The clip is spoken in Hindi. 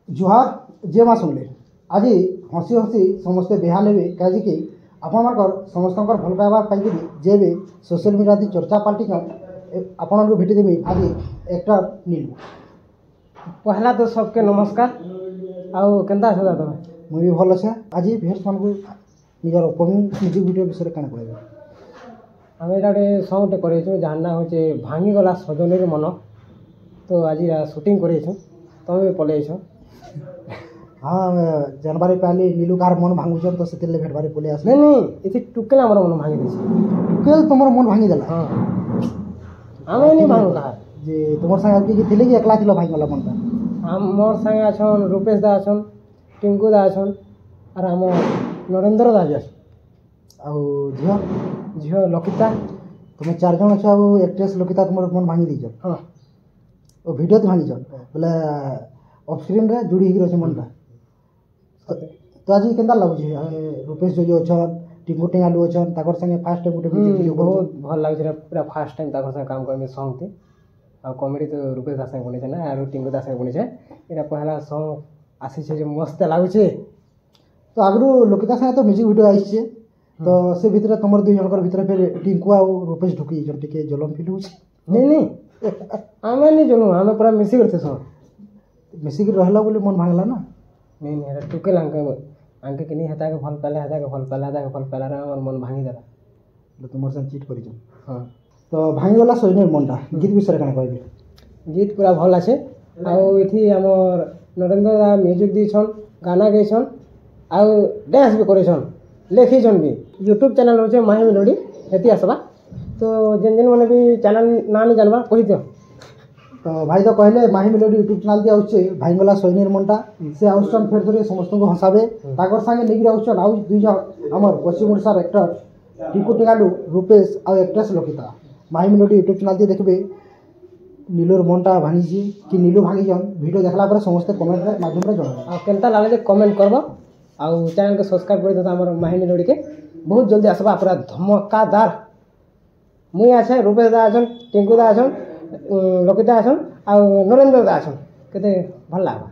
जुहार जे माँ सुनले आज हसी हसी समस्ते बेहाल हे कहीं आपण समस्त भल पाइबा पाई जे भी सोशल मीडिया चर्चा पाल्टी आपण भेटीदेवी आज एक्टर नीलू। पहला तो सबके नमस्कार। आउ केंता अछ दादा? मुझे भल अच्छे। आज भेट्स मान निजर अपकमिंग म्यूजिक वीडियो विषय क्या कहबे? आम यहाँ गोटे सॉन्ग करे जहाँ ना हूँ भांगीगला सजनी मन। तो आज शूटिंग करे तुम भी पलैछ। हाँ जानबारे पाली नीलू कार मन भांगुचन तो से भेटबारे पलि आस। नहीं इति टुकेल आम मन भांगी देछि। टुकेल तुम मन भांगी देला? हाँ आम नहीं भांगू कहा जे तुम संगे कि थिले कि एकला थिलो भांगला मनटा? हम मोर संगे अछन रूपेश दा अछन, टिंकू दा अछन और आम नरेंद्र दा अछन आउ झियो झियो लकिता। तुम चार जन अछ आउ एक्ट्रेस लकिता तुम मन भांगी दीछ? हाँ ओ वीडियो तो भांगी बोले ऑफ स्क्रीन रे जुड़ी ही रहे मनटा। तो आज केंता लगुଛି रूपेश जो अछन टिंकू टेंगालू अछन ताकर संगे फास्ट टाइम गुटे वीडियो बहुत भल लागुଛି पूरा फास्ट टाइम ताकर संगे काम करमे सॉन्ग थी। आ कॉमेडी तो रूपेश दास संगे बने ना और टिंकू दास संगे बने एरा पहला सॉन्ग आसी छे जे मस्त लागुଛି। तो आगरू लोकिता संगे तो म्यूजिक वीडियो आई छे तो से भीतर तमर दुई जनकर भीतर फिर टिंकू आ रूपेश ढुकी जन टिके जलम फील होछ? नहीं आमे नहीं जनु आमे पूरा मिसी करते सो मिसी के रहला बोले मन भांगला ना। नहीं एरा टुकेल अंके कि नहीं हेता के भल पाले हेता के भल पाले हेता के भल पाले हमर मन भांगी देला। तुमर संग चीट करिछ? हाँ तो भांगीगला सजनी मनटा गीत विषय क्या कहबे? गीत पूरा भल आछे। आउ इथि हमर नरेंद्र दा म्यूजिक दीछन, गाना गैछन आउ डांस भी करेछन, लेखिछन भी। यूट्यूब चैनल होचे माही मेलोडी हेती आसबा। तो जेन जेन माने भी चैनल ना नहीं जानबा कहि दियो। तो भाई तो कहले माही मेलोडी यूट्यूब चैनल दिया होचे भांगीगला सजनी मनटा से आउसन फेर थोड़े समस्त को हसाबे ताकर संगे लेगी आउसन आउ दुई जन हमर पश्चिम ओडिसा एक्टर टिंकू टेंगालू रूपेश आ एक्ट्रेस लकिता माही मेलोडी यूट्यूब चैनल दिए देखबे नीलूर मनटा भांगी कि नीलू भांगी जन वीडियो देखला पर समस्त कमेंट रे माध्यम रे जणाबे। आ केनता लागे जे कमेंट करबो आउ चैनल के सब्सक्राइब कर देता हमर माही मेलोडी के बहुत जल्दी आसबा पूरा धमाकेदार। मुई आछे रूपेश दा आछन, टिंकू दा आछन, लकिता आछन आउ नरेंद्र दा आछन केते भल लागबा।